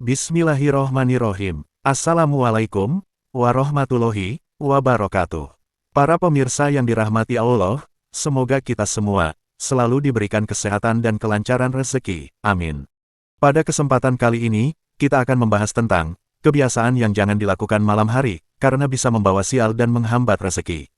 Bismillahirrohmanirrohim. Assalamualaikum warahmatullahi wabarakatuh. Para pemirsa yang dirahmati Allah, semoga kita semua selalu diberikan kesehatan dan kelancaran rezeki. Amin. Pada kesempatan kali ini, kita akan membahas tentang kebiasaan yang jangan dilakukan malam hari, karena bisa membawa sial dan menghambat rezeki.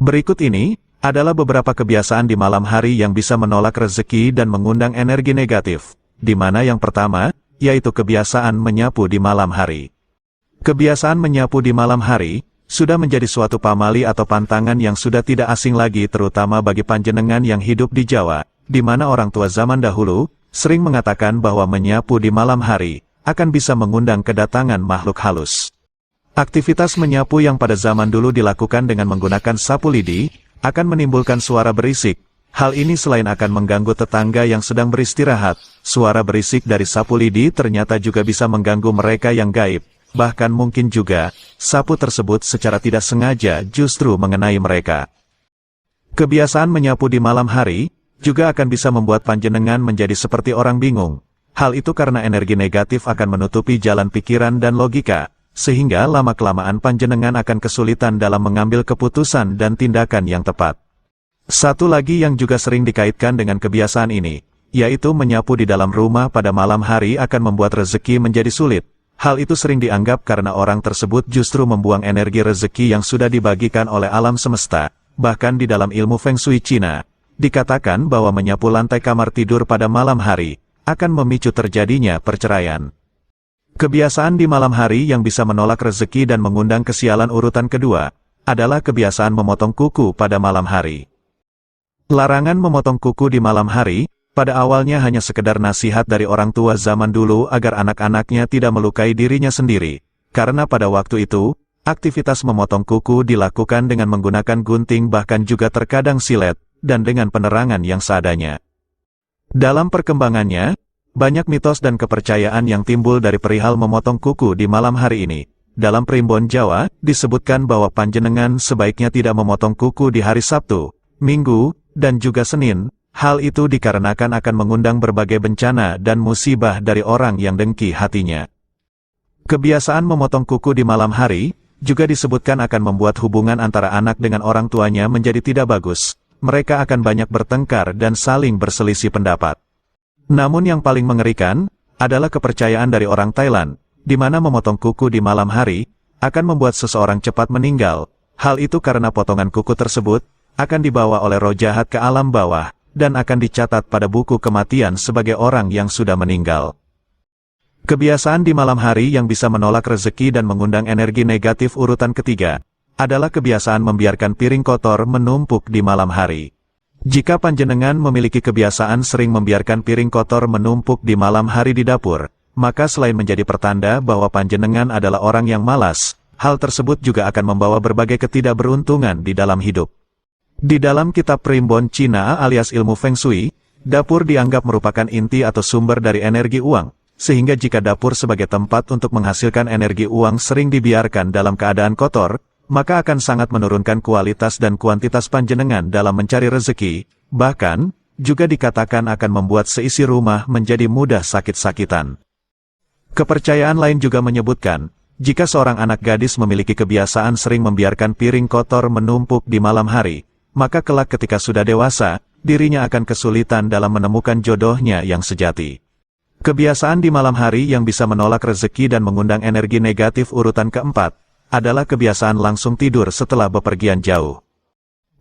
Berikut ini adalah beberapa kebiasaan di malam hari yang bisa menolak rezeki dan mengundang energi negatif, di mana yang pertama, yaitu kebiasaan menyapu di malam hari. Kebiasaan menyapu di malam hari sudah menjadi suatu pamali atau pantangan yang sudah tidak asing lagi, terutama bagi panjenengan yang hidup di Jawa, di mana orang tua zaman dahulu sering mengatakan bahwa menyapu di malam hari akan bisa mengundang kedatangan makhluk halus. Aktivitas menyapu yang pada zaman dulu dilakukan dengan menggunakan sapu lidi akan menimbulkan suara berisik. Hal ini selain akan mengganggu tetangga yang sedang beristirahat, suara berisik dari sapu lidi ternyata juga bisa mengganggu mereka yang gaib. Bahkan mungkin juga, sapu tersebut secara tidak sengaja justru mengenai mereka. Kebiasaan menyapu di malam hari juga akan bisa membuat panjenengan menjadi seperti orang bingung. Hal itu karena energi negatif akan menutupi jalan pikiran dan logika, sehingga lama-kelamaan panjenengan akan kesulitan dalam mengambil keputusan dan tindakan yang tepat. Satu lagi yang juga sering dikaitkan dengan kebiasaan ini, yaitu menyapu di dalam rumah pada malam hari akan membuat rezeki menjadi sulit. Hal itu sering dianggap karena orang tersebut justru membuang energi rezeki yang sudah dibagikan oleh alam semesta. Bahkan di dalam ilmu Feng Shui Cina, dikatakan bahwa menyapu lantai kamar tidur pada malam hari akan memicu terjadinya perceraian. Kebiasaan di malam hari yang bisa menolak rezeki dan mengundang kesialan urutan kedua adalah kebiasaan memotong kuku pada malam hari. Larangan memotong kuku di malam hari, pada awalnya hanya sekedar nasihat dari orang tua zaman dulu agar anak-anaknya tidak melukai dirinya sendiri. Karena pada waktu itu, aktivitas memotong kuku dilakukan dengan menggunakan gunting bahkan juga terkadang silet, dan dengan penerangan yang seadanya. Dalam perkembangannya, banyak mitos dan kepercayaan yang timbul dari perihal memotong kuku di malam hari ini. Dalam Primbon Jawa, disebutkan bahwa panjenengan sebaiknya tidak memotong kuku di hari Sabtu, Minggu, dan juga Senin. Hal itu dikarenakan akan mengundang berbagai bencana dan musibah dari orang yang dengki hatinya. Kebiasaan memotong kuku di malam hari juga disebutkan akan membuat hubungan antara anak dengan orang tuanya menjadi tidak bagus. Mereka akan banyak bertengkar dan saling berselisih pendapat. Namun yang paling mengerikan adalah kepercayaan dari orang Thailand, di mana memotong kuku di malam hari akan membuat seseorang cepat meninggal. Hal itu karena potongan kuku tersebut akan dibawa oleh roh jahat ke alam bawah, dan akan dicatat pada buku kematian sebagai orang yang sudah meninggal. Kebiasaan di malam hari yang bisa menolak rezeki dan mengundang energi negatif urutan ketiga adalah kebiasaan membiarkan piring kotor menumpuk di malam hari. Jika panjenengan memiliki kebiasaan sering membiarkan piring kotor menumpuk di malam hari di dapur, maka selain menjadi pertanda bahwa panjenengan adalah orang yang malas, hal tersebut juga akan membawa berbagai ketidakberuntungan di dalam hidup. Di dalam kitab Primbon Cina alias ilmu Feng Shui, dapur dianggap merupakan inti atau sumber dari energi uang, sehingga jika dapur sebagai tempat untuk menghasilkan energi uang sering dibiarkan dalam keadaan kotor, maka akan sangat menurunkan kualitas dan kuantitas panjenengan dalam mencari rezeki, bahkan, juga dikatakan akan membuat seisi rumah menjadi mudah sakit-sakitan. Kepercayaan lain juga menyebutkan, jika seorang anak gadis memiliki kebiasaan sering membiarkan piring kotor menumpuk di malam hari, maka kelak ketika sudah dewasa, dirinya akan kesulitan dalam menemukan jodohnya yang sejati. Kebiasaan di malam hari yang bisa menolak rezeki dan mengundang energi negatif urutan keempat, adalah kebiasaan langsung tidur setelah bepergian jauh.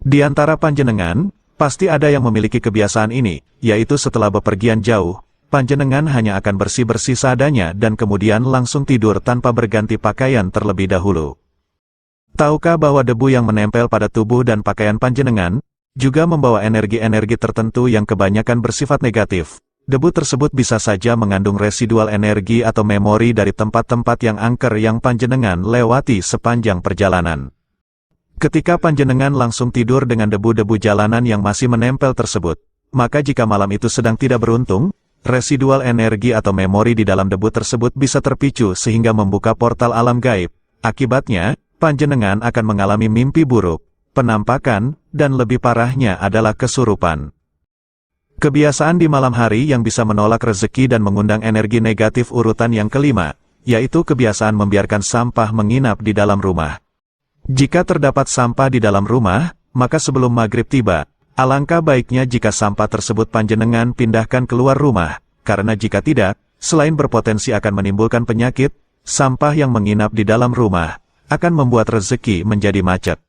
Di antara panjenengan, pasti ada yang memiliki kebiasaan ini, yaitu setelah bepergian jauh, panjenengan hanya akan bersih-bersih seadanya dan kemudian langsung tidur tanpa berganti pakaian terlebih dahulu. Tahukah bahwa debu yang menempel pada tubuh dan pakaian panjenengan juga membawa energi-energi tertentu yang kebanyakan bersifat negatif? Debu tersebut bisa saja mengandung residual energi atau memori dari tempat-tempat yang angker yang panjenengan lewati sepanjang perjalanan. Ketika panjenengan langsung tidur dengan debu-debu jalanan yang masih menempel tersebut, maka jika malam itu sedang tidak beruntung, residual energi atau memori di dalam debu tersebut bisa terpicu sehingga membuka portal alam gaib. Akibatnya, panjenengan akan mengalami mimpi buruk, penampakan, dan lebih parahnya adalah kesurupan. Kebiasaan di malam hari yang bisa menolak rezeki dan mengundang energi negatif urutan yang kelima, yaitu kebiasaan membiarkan sampah menginap di dalam rumah. Jika terdapat sampah di dalam rumah, maka sebelum maghrib tiba, alangkah baiknya jika sampah tersebut panjenengan pindahkan keluar rumah, karena jika tidak, selain berpotensi akan menimbulkan penyakit, sampah yang menginap di dalam rumah akan membuat rezeki menjadi macet.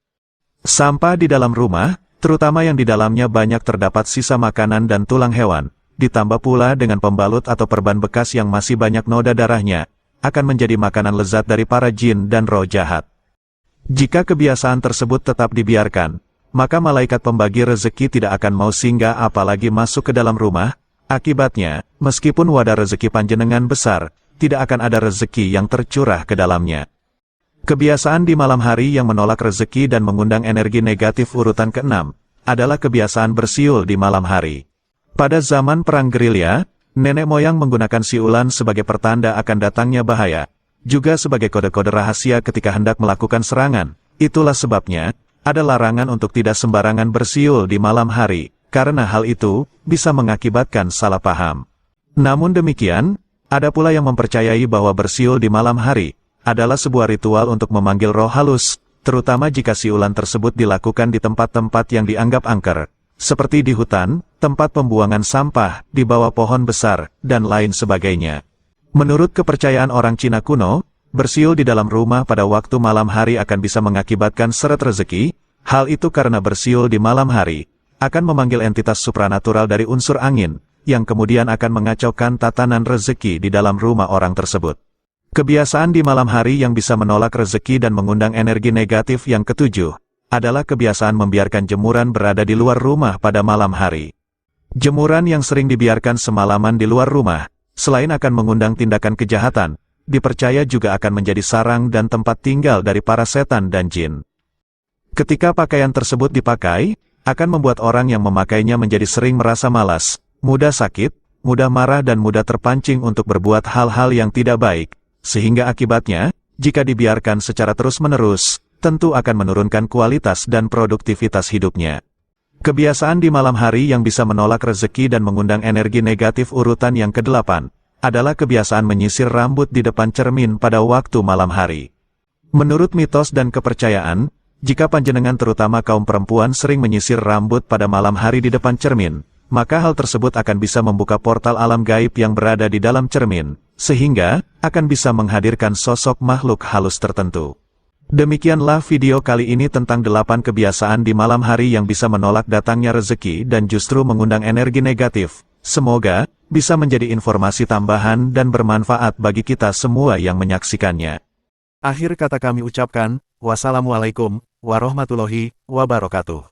Sampah di dalam rumah, terutama yang di dalamnya banyak terdapat sisa makanan dan tulang hewan, ditambah pula dengan pembalut atau perban bekas yang masih banyak noda darahnya, akan menjadi makanan lezat dari para jin dan roh jahat. Jika kebiasaan tersebut tetap dibiarkan, maka malaikat pembagi rezeki tidak akan mau singgah apalagi masuk ke dalam rumah. Akibatnya, meskipun wadah rezeki panjenengan besar, tidak akan ada rezeki yang tercurah ke dalamnya. Kebiasaan di malam hari yang menolak rezeki dan mengundang energi negatif urutan ke-6, adalah kebiasaan bersiul di malam hari. Pada zaman perang gerilya, nenek moyang menggunakan siulan sebagai pertanda akan datangnya bahaya, juga sebagai kode-kode rahasia ketika hendak melakukan serangan. Itulah sebabnya, ada larangan untuk tidak sembarangan bersiul di malam hari, karena hal itu bisa mengakibatkan salah paham. Namun demikian, ada pula yang mempercayai bahwa bersiul di malam hari adalah sebuah ritual untuk memanggil roh halus, terutama jika siulan tersebut dilakukan di tempat-tempat yang dianggap angker, seperti di hutan, tempat pembuangan sampah, di bawah pohon besar, dan lain sebagainya. Menurut kepercayaan orang Cina kuno, bersiul di dalam rumah pada waktu malam hari akan bisa mengakibatkan seret rezeki. Hal itu karena bersiul di malam hari akan memanggil entitas supranatural dari unsur angin, yang kemudian akan mengacaukan tatanan rezeki di dalam rumah orang tersebut. Kebiasaan di malam hari yang bisa menolak rezeki dan mengundang energi negatif yang ketujuh, adalah kebiasaan membiarkan jemuran berada di luar rumah pada malam hari. Jemuran yang sering dibiarkan semalaman di luar rumah, selain akan mengundang tindakan kejahatan, dipercaya juga akan menjadi sarang dan tempat tinggal dari para setan dan jin. Ketika pakaian tersebut dipakai, akan membuat orang yang memakainya menjadi sering merasa malas, mudah sakit, mudah marah dan mudah terpancing untuk berbuat hal-hal yang tidak baik. Sehingga akibatnya, jika dibiarkan secara terus-menerus, tentu akan menurunkan kualitas dan produktivitas hidupnya. Kebiasaan di malam hari yang bisa menolak rezeki dan mengundang energi negatif urutan yang ke-8, adalah kebiasaan menyisir rambut di depan cermin pada waktu malam hari. Menurut mitos dan kepercayaan, jika panjenengan terutama kaum perempuan sering menyisir rambut pada malam hari di depan cermin, maka hal tersebut akan bisa membuka portal alam gaib yang berada di dalam cermin, sehingga akan bisa menghadirkan sosok makhluk halus tertentu. Demikianlah video kali ini tentang 8 kebiasaan di malam hari yang bisa menolak datangnya rezeki dan justru mengundang energi negatif. Semoga bisa menjadi informasi tambahan dan bermanfaat bagi kita semua yang menyaksikannya. Akhir kata kami ucapkan, wassalamualaikum warahmatullahi wabarakatuh.